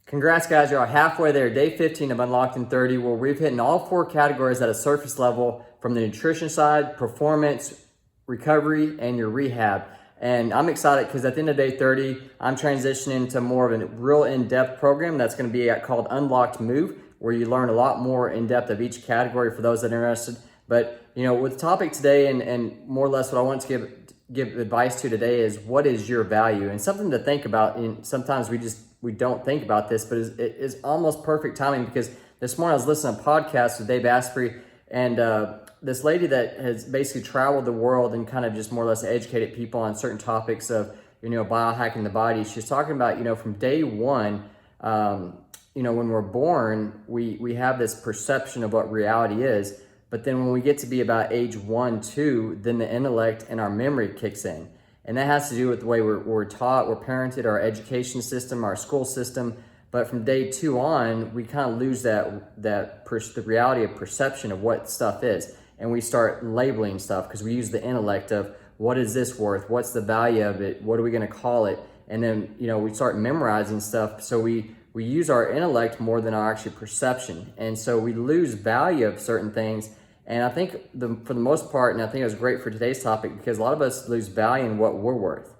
Congrats, guys. You're halfway there. Day 15 of Unlocked in 30, where we've hit in all four categories at a surface level from the nutrition side, performance, recovery, and your rehab. And I'm excited because at the end of day 30, I'm transitioning to more of a real in-depth program that's going to be called Unlocked Move, where you learn a lot more in depth of each category for those that are interested. But, with the topic today and more or less what I want to give advice to today is what is your value, and something to think about. And sometimes we don't think about this, but it is almost perfect timing because this morning I was listening to a podcast with Dave Asprey, and this lady that has basically traveled the world and kind of just more or less educated people on certain topics of biohacking the body. She's talking about from day one, when we're born, we have this perception of what reality is. But then when we get to be about age 1, 2, then the intellect and our memory kicks in. And that has to do with the way we're taught, we're parented, our education system, our school system. But from day 2 on, we kind of lose the reality of perception of what stuff is. And we start labeling stuff because we use the intellect of what is this worth? What's the value of it? What are we going to call it? And then, we start memorizing stuff. So we use our intellect more than our actual perception. And so we lose value of certain things. And I think for the most part, and I think it was great for today's topic because a lot of us lose value in what we're worth.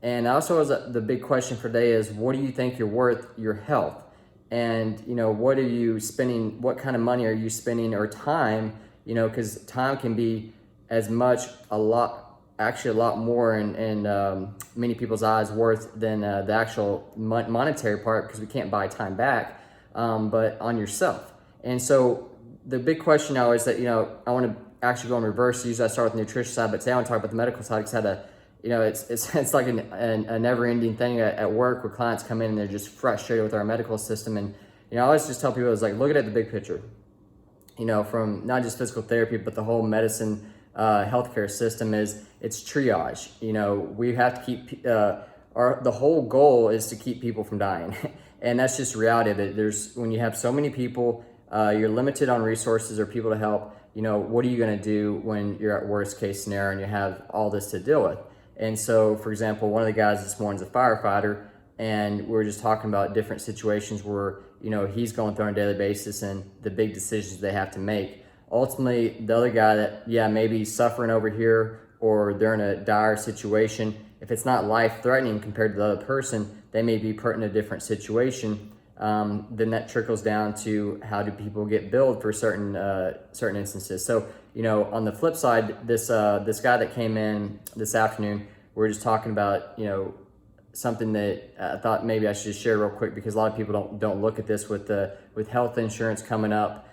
And also the big question for today is, what do you think you're worth? Your health. And, what are you spending? What kind of money are you spending, or time? Because time can be a lot more in many people's eyes worth than the actual monetary part, because we can't buy time back, but on yourself. And so the big question now is that, I want to actually go in reverse. Usually I start with the nutrition side, but today I want to talk about the medical side because it's like a never-ending thing at work where clients come in and they're just frustrated with our medical system. And, I always just tell people, it's like, look at the big picture, from not just physical therapy, but the whole medicine, healthcare system it's triage. We have to keep, the whole goal is to keep people from dying. And that's just reality of it. When you have so many people, you're limited on resources or people to help. What are you going to do when you're at worst case scenario and you have all this to deal with? And so, for example, one of the guys this morning is a firefighter, and we were just talking about different situations where, he's going through on a daily basis and the big decisions they have to make. Ultimately, the other guy that, maybe suffering over here or they're in a dire situation, if it's not life-threatening compared to the other person, they may be put in a different situation. Then that trickles down to how do people get billed for certain instances. So, on the flip side, this guy that came in this afternoon, we're just talking about, something that I thought maybe I should just share real quick, because a lot of people don't look at this with health insurance coming up.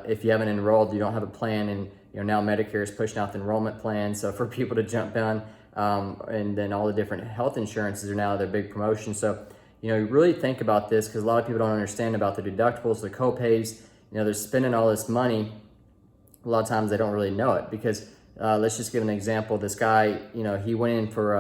If you haven't enrolled, you don't have a plan, and now Medicare is pushing out the enrollment plan. So for people to jump on, and then all the different health insurances are now their big promotion. So you really think about this, because a lot of people don't understand about the deductibles, the co-pays. They're spending all this money. A lot of times they don't really know it, because let's just give an example. This guy, he went in for,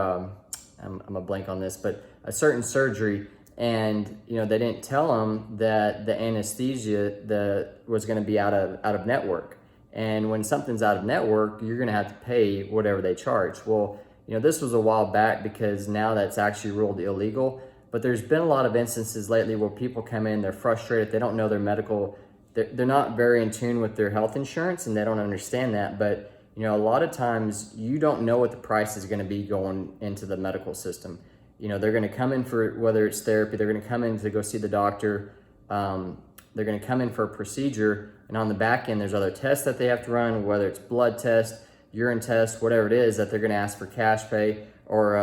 I'm a blank on this, but a certain surgery, and they didn't tell him that the anesthesia was going to be out of network. And when something's out of network, you're going to have to pay whatever they charge. Well, this was a while back, because now that's actually ruled illegal. But there's been a lot of instances lately where people come in, they're frustrated, they don't know their medical, they're not very in tune with their health insurance, and they don't understand that. But, a lot of times you don't know what the price is going to be going into the medical system. They're going to come in for, whether it's therapy, they're going to come in to go see the doctor, they're going to come in for a procedure, and on the back end, there's other tests that they have to run, whether it's blood test, urine test, whatever it is, that they're going to ask for cash pay, or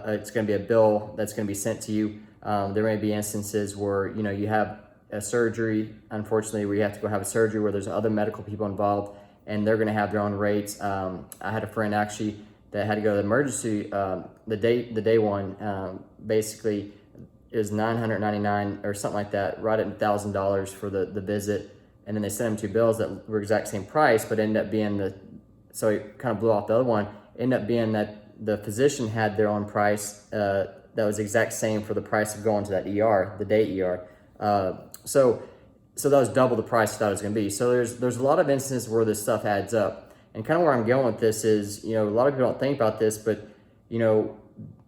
it's going to be a bill that's going to be sent to you. There may be instances where, you have a surgery, unfortunately, where you have to go have a surgery where there's other medical people involved, and they're going to have their own rates. I had a friend actually that had to go to the emergency, the day one, basically it was $999 or something like that, right at $1,000 for the visit. And then they sent him 2 bills that were exact same price, but ended up being so it kind of blew off the other one, ended up being that the physician had their own price that was exact same for the price of going to that ER, the day ER. So that was double the price I thought it was going to be. So there's a lot of instances where this stuff adds up. And kind of where I'm going with this is, a lot of people don't think about this, but,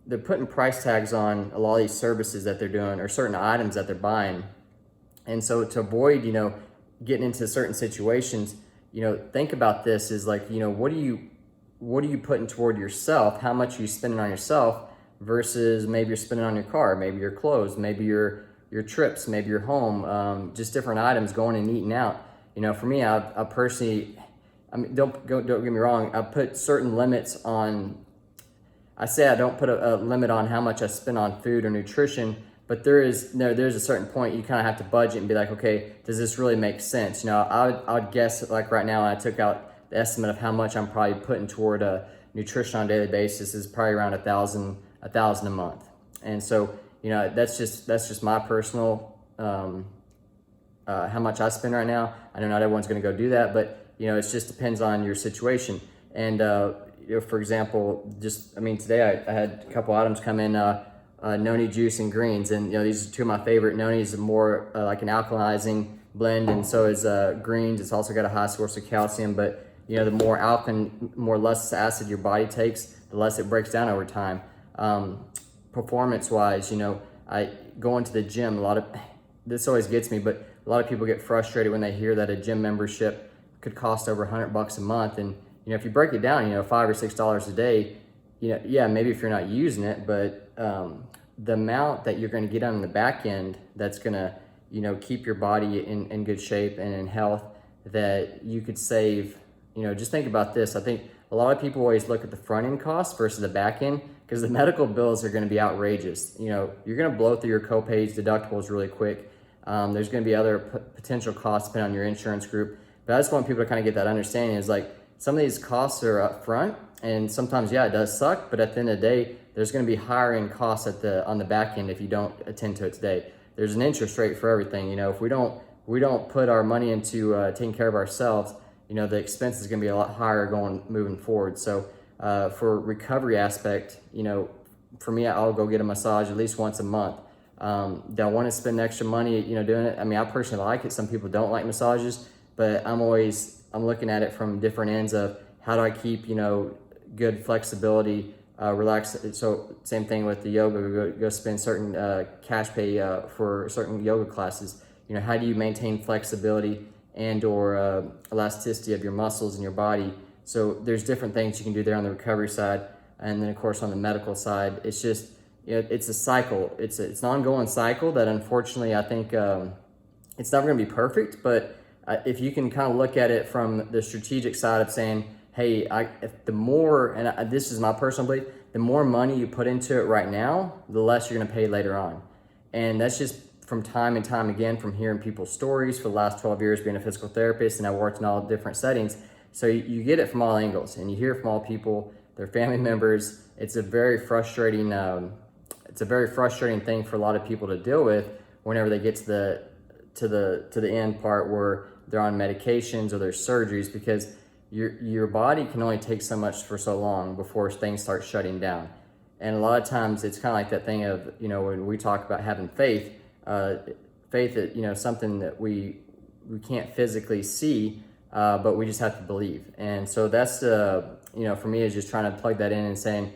they're putting price tags on a lot of these services that they're doing or certain items that they're buying. And so to avoid, getting into certain situations, think about this is like, what are you putting toward yourself? How much are you spending on yourself versus maybe you're spending on your car, maybe your clothes, maybe your trips, maybe your home, just different items going and eating out. For me, I personally, don't get me wrong, I put certain limits on. I say I don't put a limit on how much I spend on food or nutrition, but there's a certain point you kind of have to budget and be like, okay, does this really make sense? I would guess like right now, I took out the estimate of how much I'm probably putting toward nutrition on a daily basis is probably around $1,000 a month. And so, that's just my personal, how much I spend right now. I know not everyone's going to go do that, but it just depends on your situation. And, for example, today I had a couple items come in, noni juice and greens. And, these are two of my favorite. Noni is more like an alkalizing blend. And so is greens. It's also got a high source of calcium, but the more alkaline, more less acid your body takes, the less it breaks down over time. Performance wise, I go into the gym, this always gets me, but a lot of people get frustrated when they hear that a gym membership could cost over $100 a month. And, if you break it down, $5 or $6 a day, maybe if you're not using it, but the amount that you're going to get on the back end, that's going to, keep your body in good shape and in health, that you could save, just think about this. I think a lot of people always look at the front end costs versus the back end, because the medical bills are going to be outrageous. You're going to blow through your copays, deductibles really quick. There's going to be other potential costs depending on your insurance group. But I just want people to kind of get that understanding is like, some of these costs are up front, and sometimes, it does suck, but at the end of the day, there's going to be higher end costs on the back end if you don't attend to it today. There's an interest rate for everything. If we don't put our money into taking care of ourselves, the expense is going to be a lot higher moving forward. So for recovery aspect, for me, I'll go get a massage at least once a month. Do I want to spend extra money, doing it? I personally like it. Some people don't like massages, but I'm looking at it from different ends of how do I keep, good flexibility, relax. So same thing with the yoga, go spend certain cash pay for certain yoga classes. How do you maintain flexibility and or elasticity of your muscles in your body? So there's different things you can do there on the recovery side. And then of course on the medical side, it's just, it's a cycle. It's an ongoing cycle that unfortunately I think it's never gonna be perfect, but if you can kind of look at it from the strategic side of saying, hey, this is my personal belief, the more money you put into it right now, the less you're gonna pay later on. And that's just from time and time again, from hearing people's stories for the last 12 years being a physical therapist, and I worked in all different settings. So you get it from all angles, and you hear from all people, their family members. It's a very frustrating, thing for a lot of people to deal with whenever they get to the end part where they're on medications or their surgeries, because your body can only take so much for so long before things start shutting down. And a lot of times it's kind of like that thing of, when we talk about having faith, faith that, something that we can't physically see, but we just have to believe. And so that's, for me is just trying to plug that in and saying,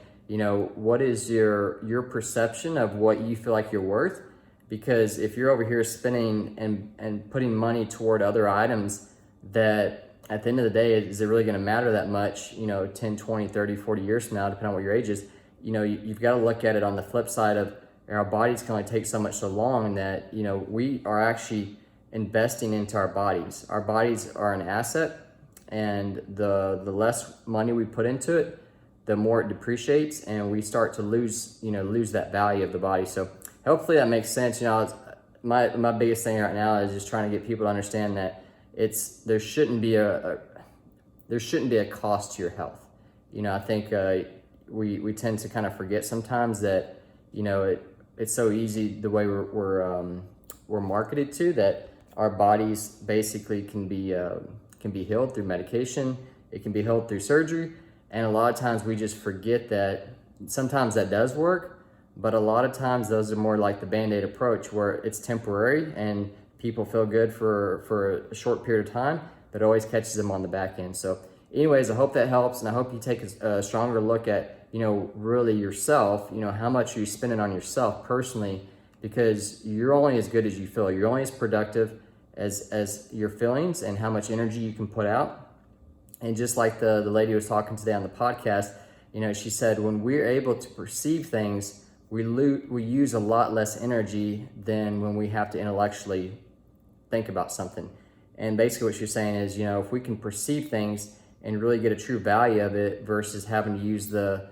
what is your perception of what you feel like you're worth? Because if you're over here spending and putting money toward other items that at the end of the day, is it really going to matter that much, 10, 20, 30, 40 years from now, depending on what your age is, you've got to look at it on the flip side of our bodies can only take so much so long that, we are actually investing into our bodies. Our bodies are an asset, and the less money we put into it, the more it depreciates, and we start to lose that value of the body. So hopefully that makes sense. My biggest thing right now is just trying to get people to understand that there shouldn't be a cost to your health. I think we tend to kind of forget sometimes that it's so easy the way we're marketed to, that our bodies basically can be healed through medication. It can be healed through surgery. And a lot of times we just forget that sometimes that does work, but a lot of times those are more like the Band-Aid approach, where it's temporary and people feel good for a short period of time, but it always catches them on the back end. So anyways, I hope that helps, and I hope you take a stronger look at really yourself, how much are you spending on yourself personally, because you're only as good as you feel. You're only as productive as your feelings and how much energy you can put out. And just like the lady was talking today on the podcast, she said when we're able to perceive things, we use a lot less energy than when we have to intellectually think about something. And basically what she's saying is, if we can perceive things and really get a true value of it versus having to use the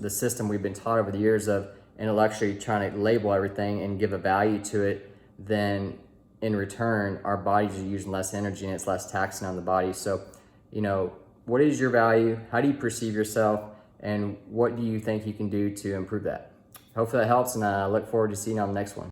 system we've been taught over the years of intellectually trying to label everything and give a value to it, then in return, our bodies are using less energy and it's less taxing on the body. So, what is your value? How do you perceive yourself? And what do you think you can do to improve that? Hopefully that helps, and I look forward to seeing you on the next one.